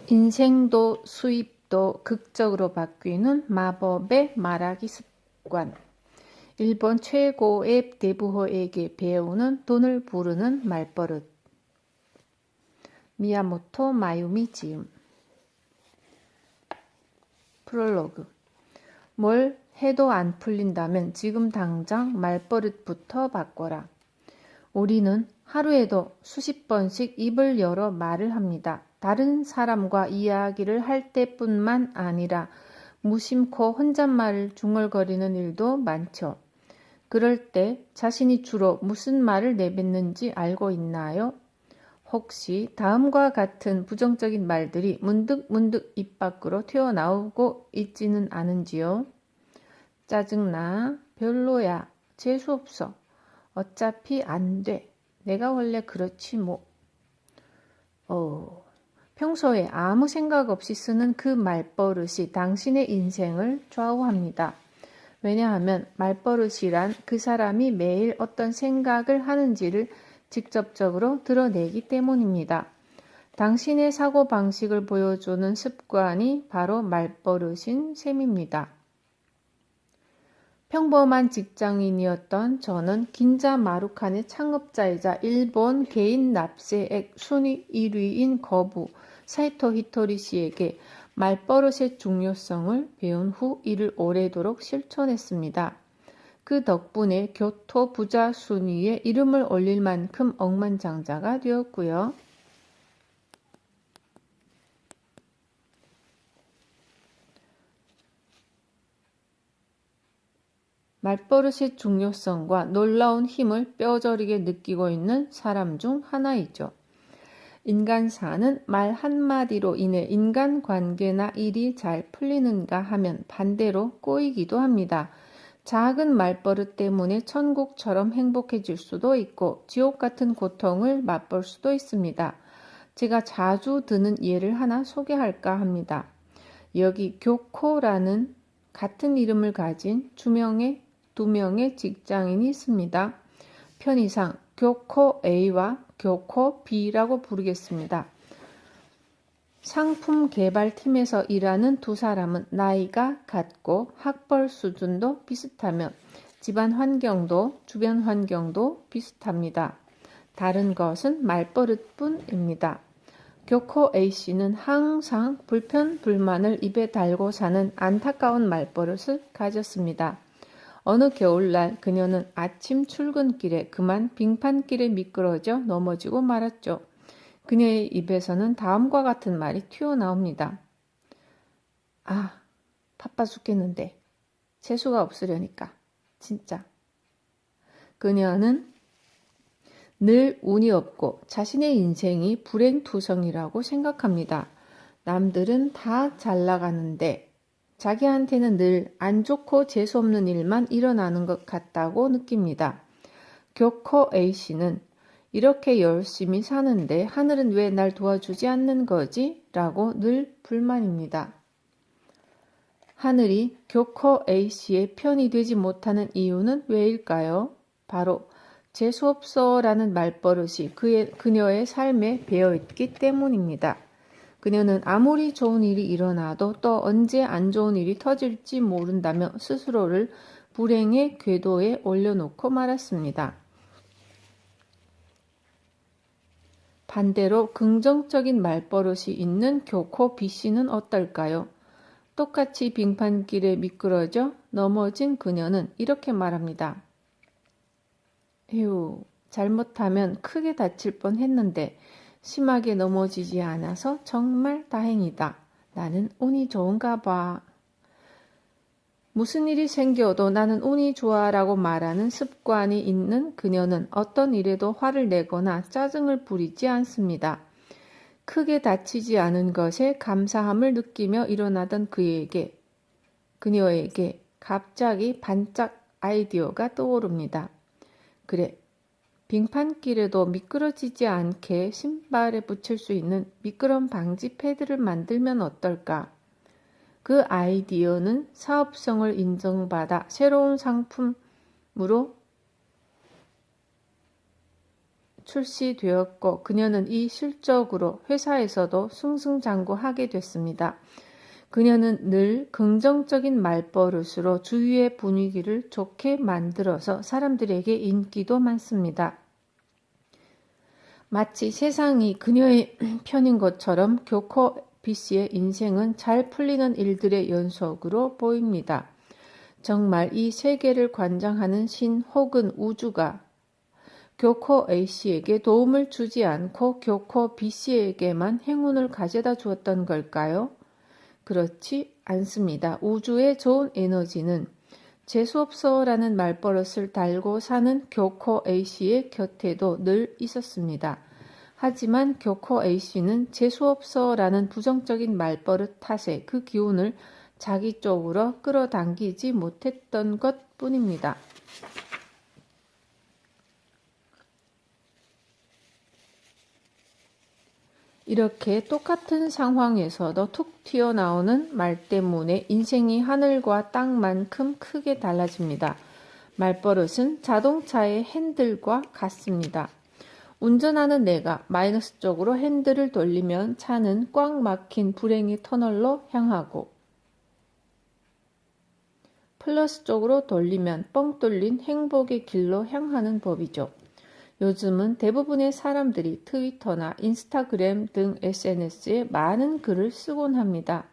인생도 수입도 극적으로 바뀌는 마법의 말하기 습관. 일본 최고의 대부호에게 배우는 돈을 부르는 말버릇. 미야모토 마유미 지음. 프롤로그. 뭘 해도 안 풀린다면 지금 당장 말버릇부터 바꿔라. 우리는 하루에도 수십 번씩 입을 열어 말을 합니다. 다른 사람과 이야기를 할 때뿐만 아니라 무심코 혼잣말을 중얼거리는 일도 많죠. 그럴 때 자신이 주로 무슨 말을 내뱉는지 알고 있나요? 혹시 다음과 같은 부정적인 말들이 문득문득 입 밖으로 튀어나오고 있지는 않은지요? 짜증나, 별로야, 재수없어, 어차피 안 돼, 내가 원래 그렇지 뭐. 평소에 아무 생각 없이 쓰는 그 말버릇이 당신의 인생을 좌우합니다. 왜냐하면 말버릇이란 그 사람이 매일 어떤 생각을 하는지를 직접적으로 드러내기 때문입니다. 당신의 사고방식을 보여주는 습관이 바로 말버릇인 셈입니다. 평범한 직장인이었던 저는 긴자 마루칸의 창업자이자 일본 개인 납세액 순위 1위인 거부 사이토 히토리 씨에게 말버릇의 중요성을 배운 후 이를 오래도록 실천했습니다. 그 덕분에 교토 부자 순위에 이름을 올릴 만큼 억만장자가 되었고요. 말버릇의 중요성과 놀라운 힘을 뼈저리게 느끼고 있는 사람 중 하나이죠. 인간사는 말 한마디로 인해 인간관계나 일이 잘 풀리는가 하면 반대로 꼬이기도 합니다. 작은 말버릇 때문에 천국처럼 행복해질 수도 있고 지옥 같은 고통을 맛볼 수도 있습니다. 제가 자주 드는 예를 하나 소개할까 합니다. 여기 교코라는 같은 이름을 가진 두 명의 직장인이 있습니다. 편의상 교코 A와 교코 B라고 부르겠습니다. 상품 개발팀에서 일하는 두 사람은 나이가 같고 학벌 수준도 비슷하며 집안 환경도 주변 환경도 비슷합니다. 다른 것은 말버릇뿐입니다. 교코 A씨는 항상 불평불만을 입에 달고 사는 안타까운 말버릇을 가졌습니다. 어느 겨울날 그녀는 아침 출근길에 그만 빙판길에 미끄러져 넘어지고 말았죠. 그녀의 입에서는 다음과 같은 말이 튀어나옵니다. 아, 바빠 죽겠는데 재수가 없으려니까 진짜. 그녀는 늘 운이 없고 자신의 인생이 불행투성이라고 생각합니다. 남들은 다 잘 나가는데 자기한테는 늘 안 좋고 재수없는 일만 일어나는 것 같다고 느낍니다. 교코 A씨는 이렇게 열심히 사는데 하늘은 왜 날 도와주지 않는 거지? 라고 늘 불만입니다. 하늘이 교코 A씨의 편이 되지 못하는 이유는 왜일까요? 바로 재수없어 라는 말버릇이 그녀의 삶에 배어있기 때문입니다. 그녀는 아무리 좋은 일이 일어나도 또 언제 안 좋은 일이 터질지 모른다며 스스로를 불행의 궤도에 올려놓고 말았습니다. 반대로 긍정적인 말버릇이 있는 교코 B씨는 어떨까요? 똑같이 빙판길에 미끄러져 넘어진 그녀는 이렇게 말합니다. 휴, 잘못하면 크게 다칠 뻔했는데 심하게 넘어지지 않아서 정말 다행이다. 나는 운이 좋은가 봐. 무슨 일이 생겨도 나는 운이 좋아 라고 말하는 습관이 있는 그녀는 어떤 일에도 화를 내거나 짜증을 부리지 않습니다. 크게 다치지 않은 것에 감사함을 느끼며 일어나던 그녀에게 갑자기 반짝 아이디어가 떠오릅니다. 그래, 빙판길에도 미끄러지지 않게 신발에 붙일 수 있는 미끄럼 방지 패드를 만들면 어떨까? 그 아이디어는 사업성을 인정받아 새로운 상품으로 출시되었고 그녀는 이 실적으로 회사에서도 승승장구하게 됐습니다. 그녀는 늘 긍정적인 말버릇으로 주위의 분위기를 좋게 만들어서 사람들에게 인기도 많습니다. 마치 세상이 그녀의 편인 것처럼 교코 B씨의 인생은 잘 풀리는 일들의 연속으로 보입니다. 정말 이 세계를 관장하는 신 혹은 우주가 교코 A씨에게 도움을 주지 않고 교코 B씨에게만 행운을 가져다 주었던 걸까요? 그렇지 않습니다. 우주의 좋은 에너지는 재수없어라는 말버릇을 달고 사는 교코 A씨의 곁에도 늘 있었습니다. 하지만 교코 A씨는 재수없어라는 부정적인 말버릇 탓에 그 기운을 자기 쪽으로 끌어당기지 못했던 것 뿐입니다. 이렇게 똑같은 상황에서도 툭 튀어나오는 말 때문에 인생이 하늘과 땅만큼 크게 달라집니다. 말버릇은 자동차의 핸들과 같습니다. 운전하는 내가 마이너스 쪽으로 핸들을 돌리면 차는 꽉 막힌 불행의 터널로 향하고 플러스 쪽으로 돌리면 뻥 뚫린 행복의 길로 향하는 법이죠. 요즘은 대부분의 사람들이 트위터나 인스타그램 등 SNS에 많은 글을 쓰곤 합니다.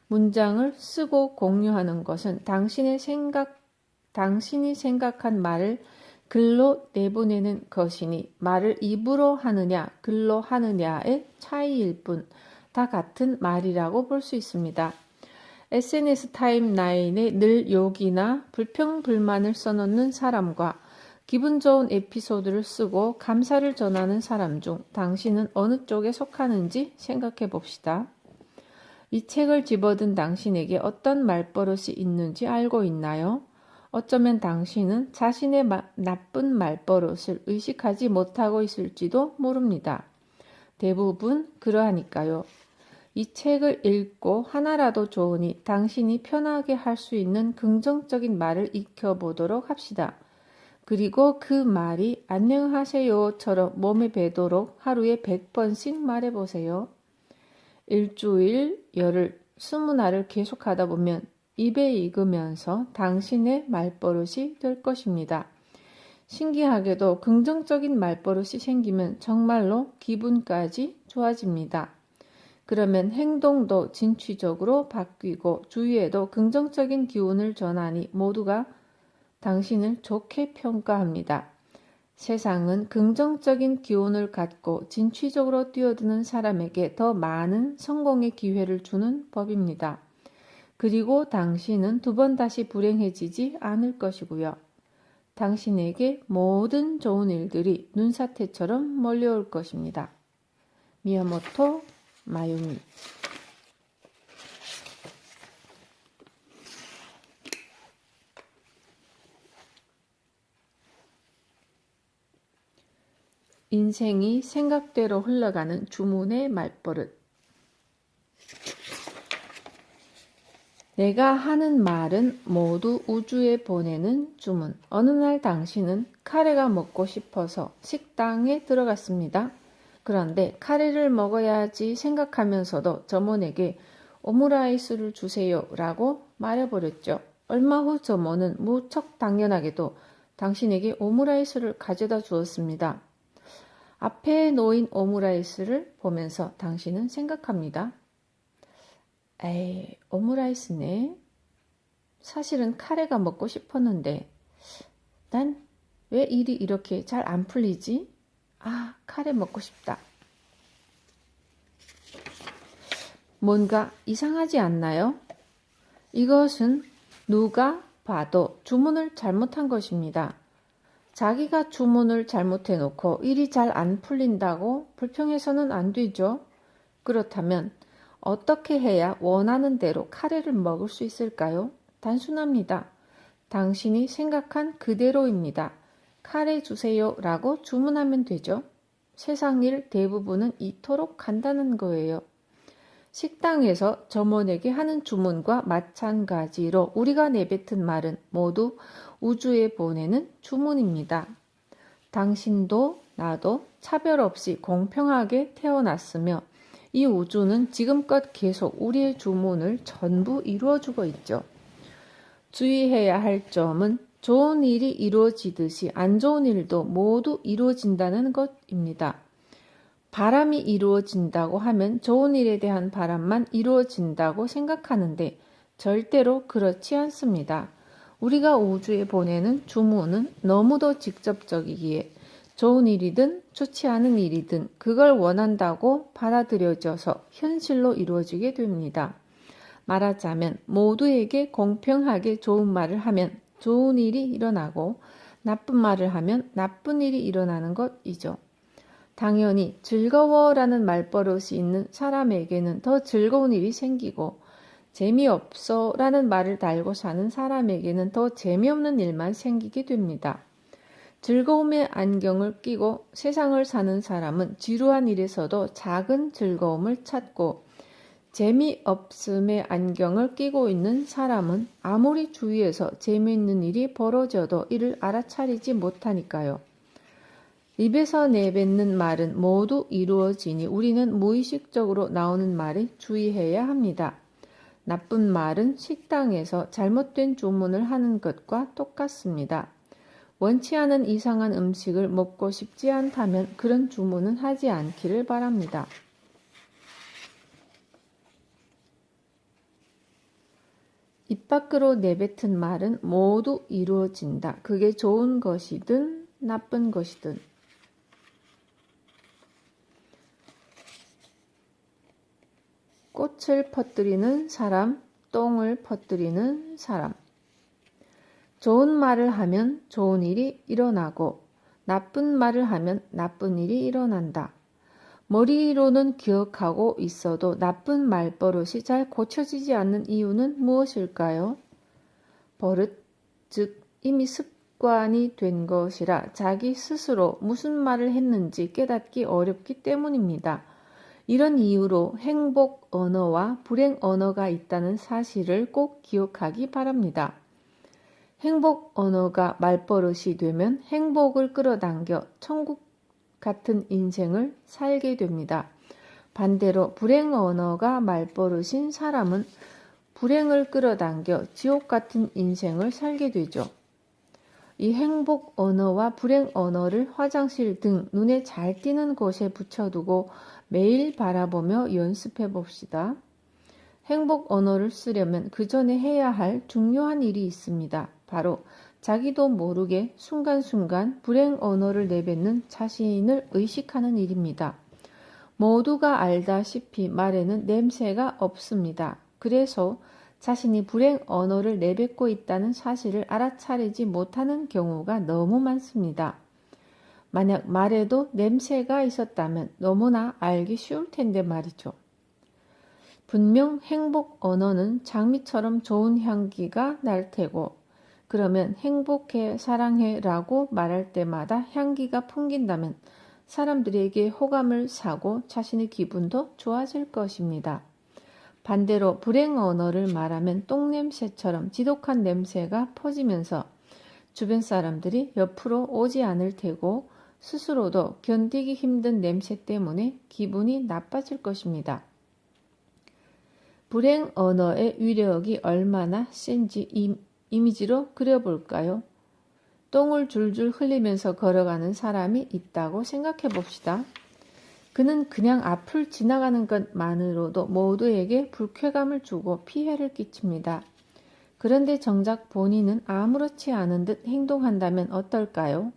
문장을 쓰고 공유하는 것은 당신이 생각한 말을 글로 내보내는 것이니 말을 입으로 하느냐 글로 하느냐의 차이일 뿐 다 같은 말이라고 볼 수 있습니다. SNS 타임라인에 늘 욕이나 불평불만을 써놓는 사람과 기분 좋은 에피소드를 쓰고 감사를 전하는 사람 중 당신은 어느 쪽에 속하는지 생각해 봅시다. 이 책을 집어든 당신에게 어떤 말버릇이 있는지 알고 있나요? 어쩌면 당신은 자신의 나쁜 말버릇을 의식하지 못하고 있을지도 모릅니다. 대부분 그러하니까요. 이 책을 읽고 하나라도 좋으니 당신이 편하게 할 수 있는 긍정적인 말을 익혀보도록 합시다. 그리고 그 말이 안녕하세요처럼 몸에 배도록 하루에 100번씩 말해보세요. 일주일, 열흘, 20날을 계속하다 보면 입에 익으면서 당신의 말버릇이 될 것입니다. 신기하게도 긍정적인 말버릇이 생기면 정말로 기분까지 좋아집니다. 그러면 행동도 진취적으로 바뀌고 주위에도 긍정적인 기운을 전하니 모두가 당신을 좋게 평가합니다. 세상은 긍정적인 기운을 갖고 진취적으로 뛰어드는 사람에게 더 많은 성공의 기회를 주는 법입니다. 그리고 당신은 두 번 다시 불행해지지 않을 것이고요. 당신에게 모든 좋은 일들이 눈사태처럼 몰려올 것입니다. 미야모토 마유미. 인생이 생각대로 흘러가는 주문의 말버릇. 내가 하는 말은 모두 우주에 보내는 주문. 어느 날 당신은 카레가 먹고 싶어서 식당에 들어갔습니다. 그런데 카레를 먹어야지 생각하면서도 점원에게 오므라이스를 주세요 라고 말해버렸죠. 얼마 후 점원은 무척 당연하게도 당신에게 오므라이스를 가져다 주었습니다. 앞에 놓인 오므라이스를 보면서 당신은 생각합니다. 에이, 오므라이스네. 사실은 카레가 먹고 싶었는데 난 왜 일이 이렇게 잘 안 풀리지? 아, 카레 먹고 싶다. 뭔가 이상하지 않나요? 이것은 누가 봐도 주문을 잘못한 것입니다. 자기가 주문을 잘못해놓고 일이 잘 안 풀린다고 불평해서는 안 되죠. 그렇다면 어떻게 해야 원하는 대로 카레를 먹을 수 있을까요? 단순합니다. 당신이 생각한 그대로입니다. 카레 주세요 라고 주문하면 되죠. 세상 일 대부분은 이토록 간단한 거예요. 식당에서 점원에게 하는 주문과 마찬가지로 우리가 내뱉은 말은 모두 우주에 보내는 주문입니다. 당신도 나도 차별 없이 공평하게 태어났으며 이 우주는 지금껏 계속 우리의 주문을 전부 이루어주고 있죠. 주의해야 할 점은 좋은 일이 이루어지듯이 안 좋은 일도 모두 이루어진다는 것입니다. 바람이 이루어진다고 하면 좋은 일에 대한 바람만 이루어진다고 생각하는데 절대로 그렇지 않습니다. 우리가 우주에 보내는 주문은 너무도 직접적이기에 좋은 일이든 좋지 않은 일이든 그걸 원한다고 받아들여져서 현실로 이루어지게 됩니다. 말하자면 모두에게 공평하게 좋은 말을 하면 좋은 일이 일어나고 나쁜 말을 하면 나쁜 일이 일어나는 것이죠. 당연히 즐거워라는 말버릇이 있는 사람에게는 더 즐거운 일이 생기고 재미없어라는 말을 달고 사는 사람에게는 더 재미없는 일만 생기게 됩니다. 즐거움의 안경을 끼고 세상을 사는 사람은 지루한 일에서도 작은 즐거움을 찾고 재미없음의 안경을 끼고 있는 사람은 아무리 주위에서 재미있는 일이 벌어져도 이를 알아차리지 못하니까요. 입에서 내뱉는 말은 모두 이루어지니 우리는 무의식적으로 나오는 말에 주의해야 합니다. 나쁜 말은 식당에서 잘못된 주문을 하는 것과 똑같습니다. 원치 않은 이상한 음식을 먹고 싶지 않다면 그런 주문은 하지 않기를 바랍니다. 입 밖으로 내뱉은 말은 모두 이루어진다. 그게 좋은 것이든 나쁜 것이든. 꽃을 퍼뜨리는 사람, 똥을 퍼뜨리는 사람. 좋은 말을 하면 좋은 일이 일어나고 나쁜 말을 하면 나쁜 일이 일어난다. 머리로는 기억하고 있어도 나쁜 말버릇이 잘 고쳐지지 않는 이유는 무엇일까요? 버릇, 즉 이미 습관이 된 것이라 자기 스스로 무슨 말을 했는지 깨닫기 어렵기 때문입니다. 이런 이유로 행복 언어와 불행 언어가 있다는 사실을 꼭 기억하기 바랍니다. 행복 언어가 말버릇이 되면 행복을 끌어당겨 천국 같은 인생을 살게 됩니다. 반대로 불행 언어가 말버릇인 사람은 불행을 끌어당겨 지옥 같은 인생을 살게 되죠. 이 행복 언어와 불행 언어를 화장실 등 눈에 잘 띄는 곳에 붙여두고 매일 바라보며 연습해 봅시다. 행복 언어를 쓰려면 그 전에 해야 할 중요한 일이 있습니다. 바로 자기도 모르게 순간순간 불행 언어를 내뱉는 자신을 의식하는 일입니다. 모두가 알다시피 말에는 냄새가 없습니다. 그래서 자신이 불행 언어를 내뱉고 있다는 사실을 알아차리지 못하는 경우가 너무 많습니다. 만약 말에도 냄새가 있었다면 너무나 알기 쉬울 텐데 말이죠. 분명 행복 언어는 장미처럼 좋은 향기가 날 테고 그러면 행복해, 사랑해 라고 말할 때마다 향기가 풍긴다면 사람들에게 호감을 사고 자신의 기분도 좋아질 것입니다. 반대로 불행 언어를 말하면 똥냄새처럼 지독한 냄새가 퍼지면서 주변 사람들이 옆으로 오지 않을 테고 스스로도 견디기 힘든 냄새 때문에 기분이 나빠질 것입니다. 불행 언어의 위력이 얼마나 센지 이미지로 그려볼까요? 똥을 줄줄 흘리면서 걸어가는 사람이 있다고 생각해 봅시다. 그는 그냥 앞을 지나가는 것만으로도 모두에게 불쾌감을 주고 피해를 끼칩니다. 그런데 정작 본인은 아무렇지 않은 듯 행동한다면 어떨까요?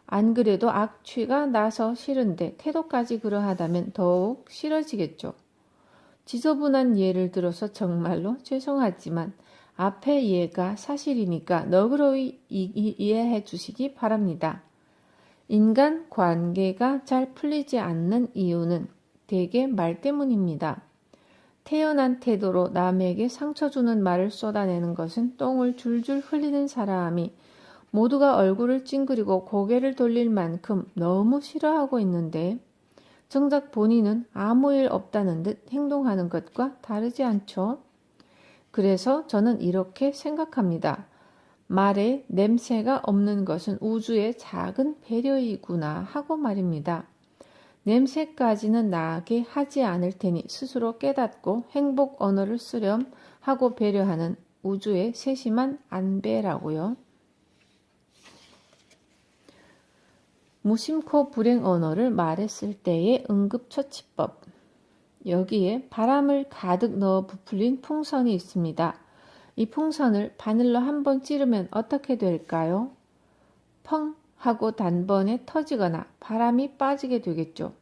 안 그래도 악취가 나서 싫은데 태도까지 그러하다면 더욱 싫어지겠죠. 지저분한 예를 들어서 정말로 죄송하지만 앞의 예가 사실이니까 너그러이 이해해 주시기 바랍니다. 인간 관계가 잘 풀리지 않는 이유는 대개 말 때문입니다. 태연한 태도로 남에게 상처 주는 말을 쏟아내는 것은 똥을 줄줄 흘리는 사람이 모두가 얼굴을 찡그리고 고개를 돌릴 만큼 너무 싫어하고 있는데 정작 본인은 아무 일 없다는 듯 행동하는 것과 다르지 않죠? 그래서 저는 이렇게 생각합니다. 말에 냄새가 없는 것은 우주의 작은 배려이구나 하고 말입니다. 냄새까지는 나게 하지 않을 테니 스스로 깨닫고 행복 언어를 쓰렴 하고 배려하는 우주의 세심한 안배라고요. 무심코 불행 언어를 말에 쓸 때의 응급처치법. 여기에 바람을 가득 넣어 부풀린 풍선이 있습니다. 이 풍선을 바늘로 한번 찌르면 어떻게 될까요? 펑 하고 단번에 터지거나 바람이 빠지게 되겠죠.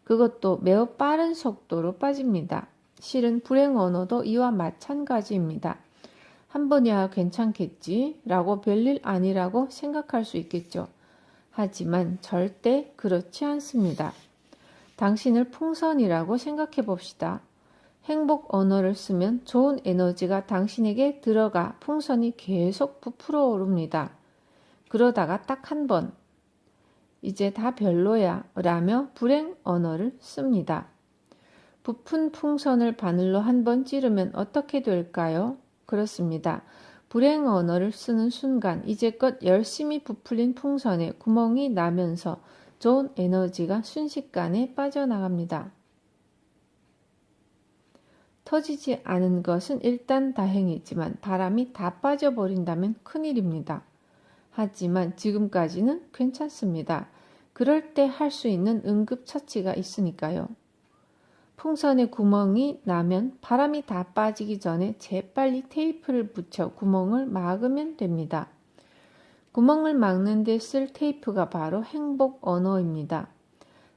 그것도 매우 빠른 속도로 빠집니다. 실은 불행 언어도 이와 마찬가지입니다. 한 번이야 괜찮겠지 라고 별일 아니라고 생각할 수 있겠죠. 하지만 절대 그렇지 않습니다. 당신을 풍선이라고 생각해 봅시다. 행복 언어를 쓰면 좋은 에너지가 당신에게 들어가 풍선이 계속 부풀어 오릅니다. 그러다가 딱 한 번, 이제 다 별로야 라며 불행 언어를 씁니다. 부푼 풍선을 바늘로 한 번 찌르면 어떻게 될까요? 그렇습니다. 불행 언어를 쓰는 순간 이제껏 열심히 부풀린 풍선에 구멍이 나면서 좋은 에너지가 순식간에 빠져나갑니다. 터지지 않은 것은 일단 다행이지만 바람이 다 빠져버린다면 큰일입니다. 하지만 지금까지는 괜찮습니다. 그럴 때 할 수 있는 응급처치가 있으니까요. 풍선에 구멍이 나면 바람이 다 빠지기 전에 재빨리 테이프를 붙여 구멍을 막으면 됩니다. 구멍을 막는 데 쓸 테이프가 바로 행복 언어입니다.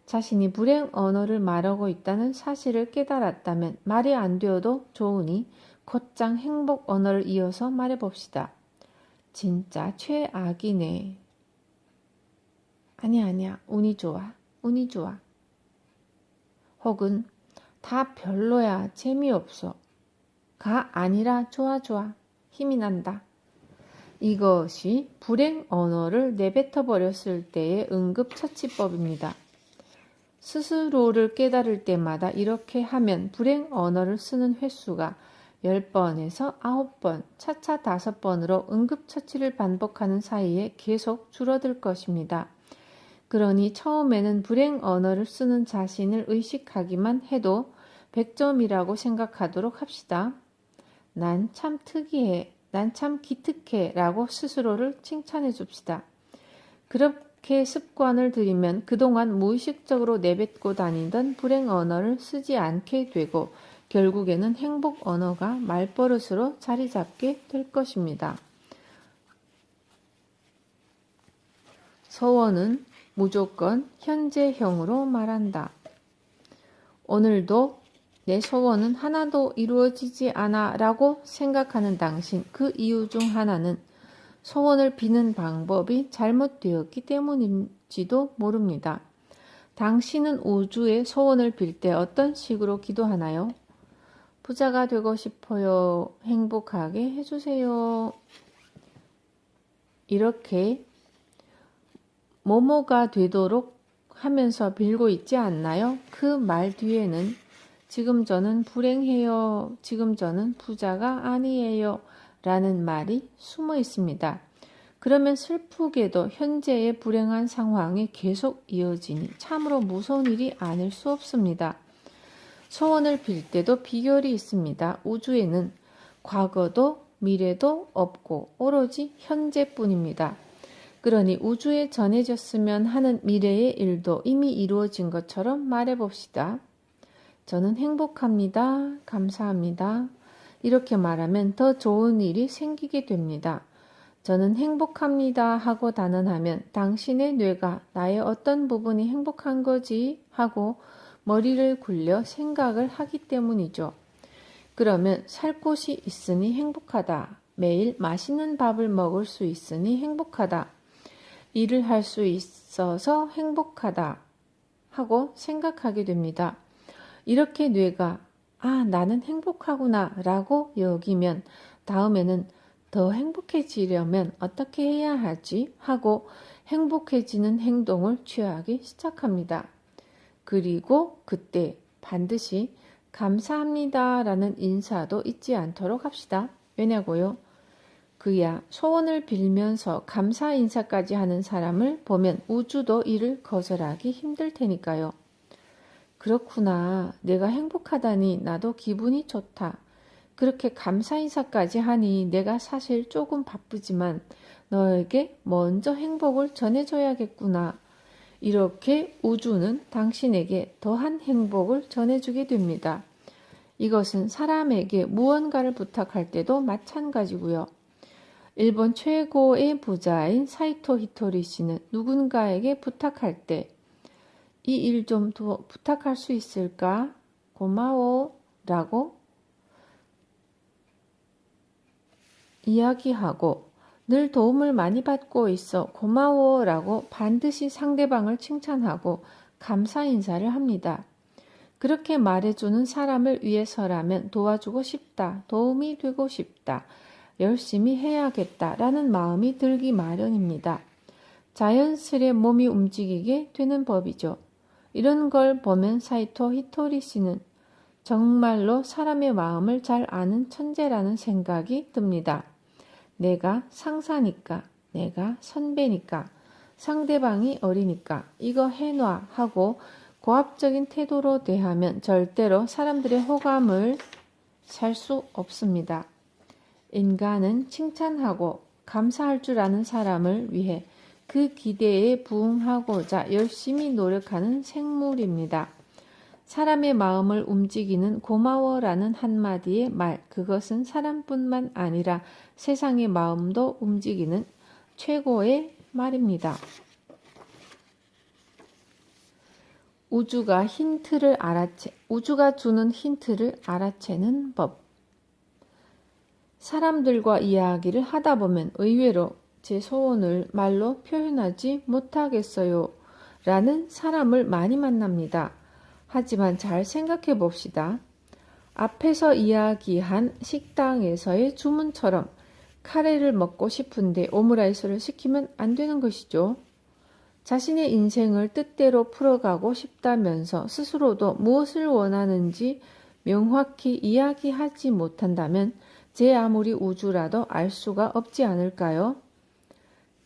자신이 불행 언어를 말하고 있다는 사실을 깨달았다면 말이 안 되어도 좋으니 곧장 행복 언어를 이어서 말해봅시다. 진짜 최악이네. 아니야, 운이 좋아. 혹은 다 별로야, 재미없어. 가 아니라 좋아, 힘이 난다. 이것이 불행 언어를 내뱉어 버렸을 때의 응급처치법입니다. 스스로를 깨달을 때마다 이렇게 하면 불행 언어를 쓰는 횟수가 10번에서 9번, 차차 5번으로 응급처치를 반복하는 사이에 계속 줄어들 것입니다. 그러니 처음에는 불행 언어를 쓰는 자신을 의식하기만 해도 100점이라고 생각하도록 합시다. 난 참 특이해, 난 참 기특해 라고 스스로를 칭찬해 줍시다. 그렇게 습관을 들이면 그동안 무의식적으로 내뱉고 다니던 불행 언어를 쓰지 않게 되고 결국에는 행복 언어가 말버릇으로 자리 잡게 될 것입니다. 소원은 무조건 현재형으로 말한다. 오늘도 내 소원은 하나도 이루어지지 않아 라고 생각하는 당신, 그 이유 중 하나는 소원을 비는 방법이 잘못되었기 때문인지도 모릅니다. 당신은 우주에 소원을 빌 때 어떤 식으로 기도하나요? 부자가 되고 싶어요. 행복하게 해주세요. 이렇게 뭐뭐가 되도록 하면서 빌고 있지 않나요? 그 말 뒤에는 지금 저는 불행해요. 지금 저는 부자가 아니에요. 라는 말이 숨어 있습니다. 그러면 슬프게도 현재의 불행한 상황이 계속 이어지니 참으로 무서운 일이 아닐 수 없습니다. 소원을 빌 때도 비결이 있습니다. 우주에는 과거도 미래도 없고 오로지 현재뿐입니다. 그러니 우주에 전해졌으면 하는 미래의 일도 이미 이루어진 것처럼 말해봅시다. 저는 행복합니다. 감사합니다. 이렇게 말하면 더 좋은 일이 생기게 됩니다. 저는 행복합니다 하고 단언하면 당신의 뇌가 나의 어떤 부분이 행복한 거지 하고 머리를 굴려 생각을 하기 때문이죠. 그러면 살 곳이 있으니 행복하다. 매일 맛있는 밥을 먹을 수 있으니 행복하다. 일을 할 수 있어서 행복하다 하고 생각하게 됩니다. 이렇게 뇌가 나는 행복하구나 라고 여기면 다음에는 더 행복해지려면 어떻게 해야 하지 하고 행복해지는 행동을 취하기 시작합니다. 그리고 그때 반드시 감사합니다 라는 인사도 잊지 않도록 합시다. 왜냐고요? 그야 소원을 빌면서 감사 인사까지 하는 사람을 보면 우주도 이를 거절하기 힘들 테니까요. 그렇구나. 내가 행복하다니 나도 기분이 좋다. 그렇게 감사 인사까지 하니 내가 사실 조금 바쁘지만 너에게 먼저 행복을 전해줘야겠구나. 이렇게 우주는 당신에게 더한 행복을 전해주게 됩니다. 이것은 사람에게 무언가를 부탁할 때도 마찬가지고요. 일본 최고의 부자인 사이토 히토리 씨는 누군가에게 부탁할 때 이 일 좀 부탁할 수 있을까? 고마워 라고 이야기하고 늘 도움을 많이 받고 있어 고마워 라고 반드시 상대방을 칭찬하고 감사 인사를 합니다. 그렇게 말해주는 사람을 위해서라면 도와주고 싶다, 도움이 되고 싶다, 열심히 해야겠다 라는 마음이 들기 마련입니다. 자연스레 몸이 움직이게 되는 법이죠. 이런 걸 보면 사이토 히토리 씨는 정말로 사람의 마음을 잘 아는 천재라는 생각이 듭니다. 내가 상사니까, 내가 선배니까, 상대방이 어리니까 이거 해놔 하고 고압적인 태도로 대하면 절대로 사람들의 호감을 살 수 없습니다. 인간은 칭찬하고 감사할 줄 아는 사람을 위해 그 기대에 부응하고자 열심히 노력하는 생물입니다. 사람의 마음을 움직이는 고마워라는 한마디의 말, 그것은 사람뿐만 아니라 세상의 마음도 움직이는 최고의 말입니다. 우주가 주는 힌트를 알아채는 법. 사람들과 이야기를 하다 보면 의외로 제 소원을 말로 표현하지 못하겠어요 라는 사람을 많이 만납니다. 하지만 잘 생각해 봅시다. 앞에서 이야기한 식당에서의 주문처럼 카레를 먹고 싶은데 오므라이스를 시키면 안 되는 것이죠. 자신의 인생을 뜻대로 풀어가고 싶다면서 스스로도 무엇을 원하는지 명확히 이야기하지 못한다면 제 아무리 우주라도 알 수가 없지 않을까요?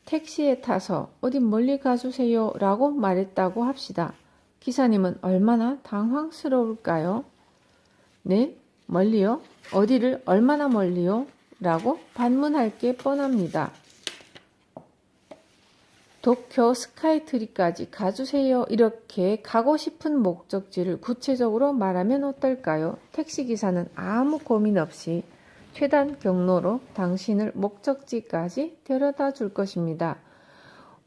택시에 타서 어디 멀리 가주세요 라고 말했다고 합시다. 기사님은 얼마나 당황스러울까요? 네? 멀리요? 어디를 얼마나 멀리요? 라고 반문할 게 뻔합니다. 도쿄 스카이트리까지 가주세요. 이렇게 가고 싶은 목적지를 구체적으로 말하면 어떨까요? 택시기사는 아무 고민 없이 최단 경로로 당신을 목적지까지 데려다 줄 것입니다.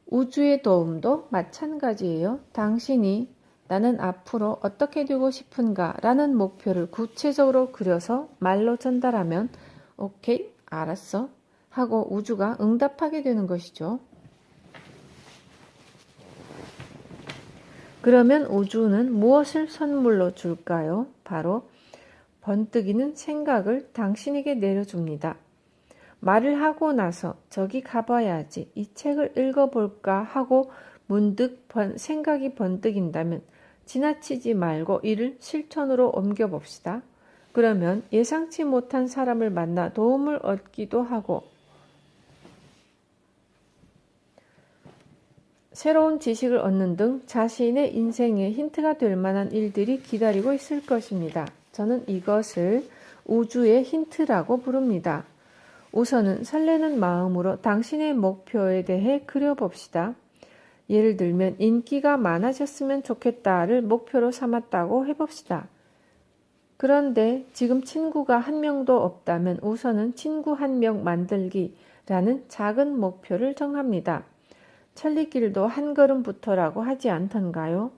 우주의 도움도 마찬가지예요. 당신이 나는 앞으로 어떻게 되고 싶은가 라는 목표를 구체적으로 그려서 말로 전달하면 오케이, 알았어 하고 우주가 응답하게 되는 것이죠. 그러면 우주는 무엇을 선물로 줄까요? 바로 번뜩이는 생각을 당신에게 내려줍니다. 말을 하고 나서 저기 가봐야지, 이 책을 읽어볼까 하고 문득 생각이 번뜩인다면 지나치지 말고 이를 실천으로 옮겨봅시다. 그러면 예상치 못한 사람을 만나 도움을 얻기도 하고 새로운 지식을 얻는 등 자신의 인생에 힌트가 될 만한 일들이 기다리고 있을 것입니다. 저는 이것을 우주의 힌트라고 부릅니다. 우선은 설레는 마음으로 당신의 목표에 대해 그려봅시다. 예를 들면 인기가 많아졌으면 좋겠다를 목표로 삼았다고 해봅시다. 그런데 지금 친구가 한 명도 없다면 우선은 친구 한 명 만들기라는 작은 목표를 정합니다. 천리길도 한 걸음부터라고 하지 않던가요?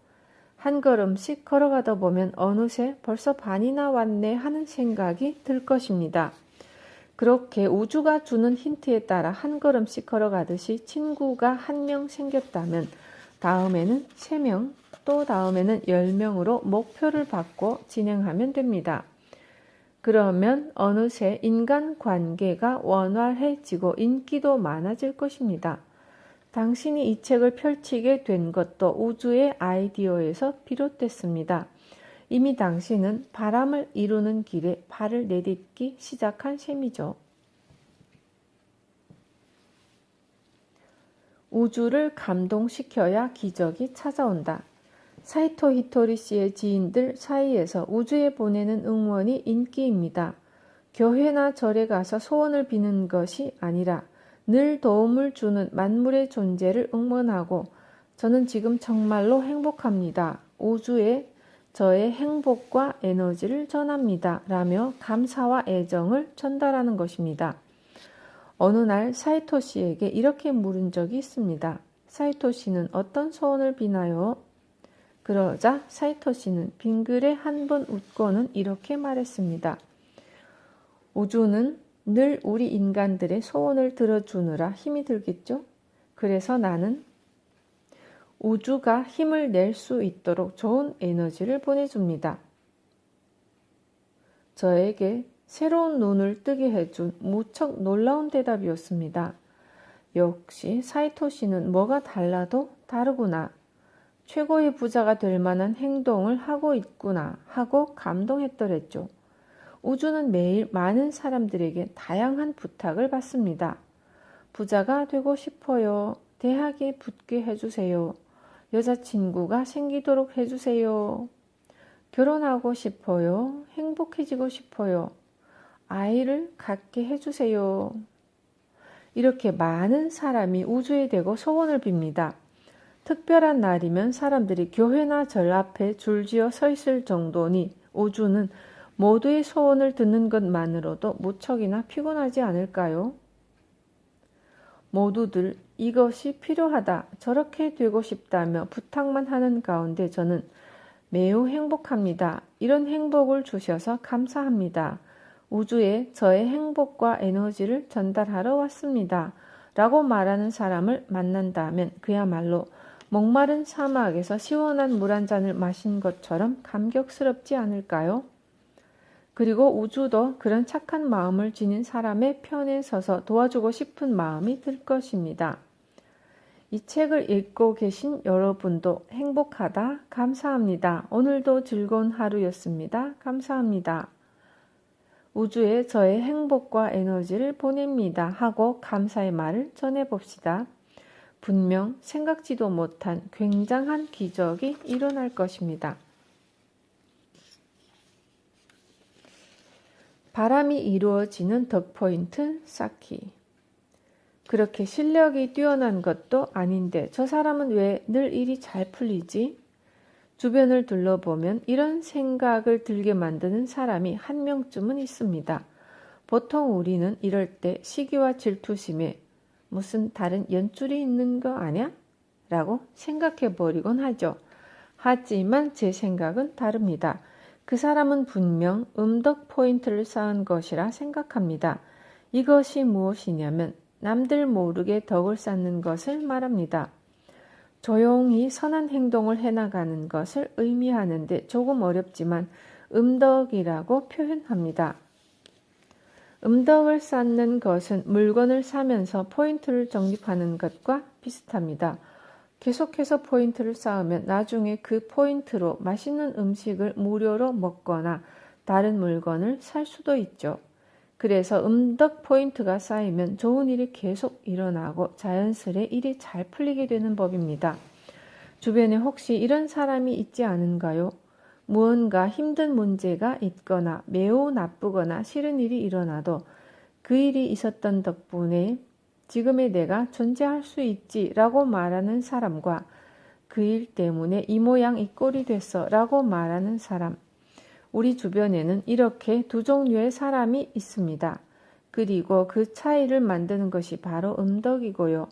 한 걸음씩 걸어가다 보면 어느새 벌써 반이나 왔네 하는 생각이 들 것입니다. 그렇게 우주가 주는 힌트에 따라 한 걸음씩 걸어가듯이 친구가 한 명 생겼다면 다음에는 3명, 또 다음에는 10명으로 목표를 받고 진행하면 됩니다. 그러면 어느새 인간관계가 원활해지고 인기도 많아질 것입니다. 당신이 이 책을 펼치게 된 것도 우주의 아이디어에서 비롯됐습니다. 이미 당신은 바람을 이루는 길에 발을 내딛기 시작한 셈이죠. 우주를 감동시켜야 기적이 찾아온다. 사이토 히토리 씨의 지인들 사이에서 우주에 보내는 응원이 인기입니다. 교회나 절에 가서 소원을 비는 것이 아니라 늘 도움을 주는 만물의 존재를 응원하고 저는 지금 정말로 행복합니다. 우주에 저의 행복과 에너지를 전합니다. 라며 감사와 애정을 전달하는 것입니다. 어느 날 사이토 씨에게 이렇게 물은 적이 있습니다. 사이토 씨는 어떤 소원을 비나요? 그러자 사이토 씨는 빙글에 한 번 웃고는 이렇게 말했습니다. 우주는 늘 우리 인간들의 소원을 들어주느라 힘이 들겠죠? 그래서 나는 우주가 힘을 낼 수 있도록 좋은 에너지를 보내줍니다. 저에게 새로운 눈을 뜨게 해준 무척 놀라운 대답이었습니다. 역시 사이토 씨는 뭐가 달라도 다르구나. 최고의 부자가 될 만한 행동을 하고 있구나 하고 감동했더랬죠. 우주는 매일 많은 사람들에게 다양한 부탁을 받습니다. 부자가 되고 싶어요. 대학에 붙게 해주세요. 여자친구가 생기도록 해주세요. 결혼하고 싶어요. 행복해지고 싶어요. 아이를 갖게 해주세요. 이렇게 많은 사람이 우주에 대고 소원을 빕니다. 특별한 날이면 사람들이 교회나 절 앞에 줄지어 서 있을 정도니 우주는 모두의 소원을 듣는 것만으로도 무척이나 피곤하지 않을까요? 모두들 이것이 필요하다, 저렇게 되고 싶다며 부탁만 하는 가운데 저는 매우 행복합니다. 이런 행복을 주셔서 감사합니다. 우주에 저의 행복과 에너지를 전달하러 왔습니다. 라고 말하는 사람을 만난다면 그야말로 목마른 사막에서 시원한 물 한 잔을 마신 것처럼 감격스럽지 않을까요? 그리고 우주도 그런 착한 마음을 지닌 사람의 편에 서서 도와주고 싶은 마음이 들 것입니다. 이 책을 읽고 계신 여러분도 행복하다, 감사합니다. 오늘도 즐거운 하루였습니다. 감사합니다. 우주에 저의 행복과 에너지를 보냅니다 하고 감사의 말을 전해봅시다. 분명 생각지도 못한 굉장한 기적이 일어날 것입니다. 바람이 이루어지는 덕포인트 쌓기. 그렇게 실력이 뛰어난 것도 아닌데 저 사람은 왜 늘 일이 잘 풀리지? 주변을 둘러보면 이런 생각을 들게 만드는 사람이 한 명쯤은 있습니다. 보통 우리는 이럴 때 시기와 질투심에 무슨 다른 연줄이 있는 거 아냐? 라고 생각해 버리곤 하죠. 하지만 제 생각은 다릅니다. 그 사람은 분명 음덕 포인트를 쌓은 것이라 생각합니다. 이것이 무엇이냐면 남들 모르게 덕을 쌓는 것을 말합니다. 조용히 선한 행동을 해나가는 것을 의미하는데 조금 어렵지만 음덕이라고 표현합니다. 음덕을 쌓는 것은 물건을 사면서 포인트를 적립하는 것과 비슷합니다. 계속해서 포인트를 쌓으면 나중에 그 포인트로 맛있는 음식을 무료로 먹거나 다른 물건을 살 수도 있죠. 그래서 음덕 포인트가 쌓이면 좋은 일이 계속 일어나고 자연스레 일이 잘 풀리게 되는 법입니다. 주변에 혹시 이런 사람이 있지 않은가요? 무언가 힘든 문제가 있거나 매우 나쁘거나 싫은 일이 일어나도 그 일이 있었던 덕분에 지금의 내가 존재할 수 있지 라고 말하는 사람과 그 일 때문에 이 모양 이 꼴이 됐어 라고 말하는 사람. 우리 주변에는 이렇게 두 종류의 사람이 있습니다. 그리고 그 차이를 만드는 것이 바로 음덕이고요.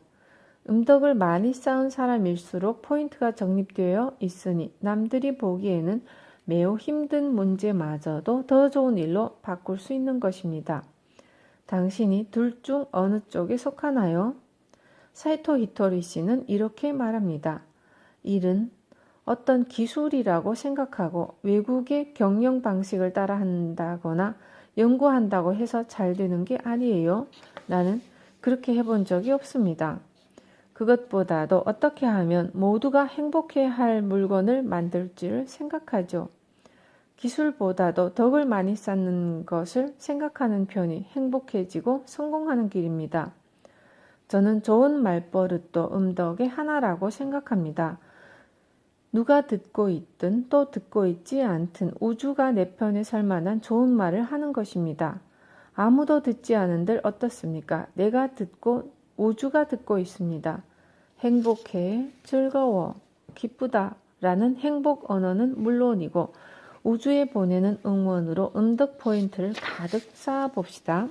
음덕을 많이 쌓은 사람일수록 포인트가 적립되어 있으니 남들이 보기에는 매우 힘든 문제마저도 더 좋은 일로 바꿀 수 있는 것입니다. 당신이 둘 중 어느 쪽에 속하나요? 사이토 히토리 씨는 이렇게 말합니다. 일은 어떤 기술이라고 생각하고 외국의 경영 방식을 따라한다거나 연구한다고 해서 잘 되는 게 아니에요. 나는 그렇게 해본 적이 없습니다. 그것보다도 어떻게 하면 모두가 행복해할 물건을 만들지를 생각하죠. 기술보다도 덕을 많이 쌓는 것을 생각하는 편이 행복해지고 성공하는 길입니다. 저는 좋은 말버릇도 음덕의 하나라고 생각합니다. 누가 듣고 있든 또 듣고 있지 않든 우주가 내 편에 설 만한 좋은 말을 하는 것입니다. 아무도 듣지 않은들 어떻습니까? 내가 듣고 우주가 듣고 있습니다. 행복해, 즐거워, 기쁘다 라는 행복 언어는 물론이고 우주에 보내는 응원으로 음덕 포인트를 가득 쌓아봅시다.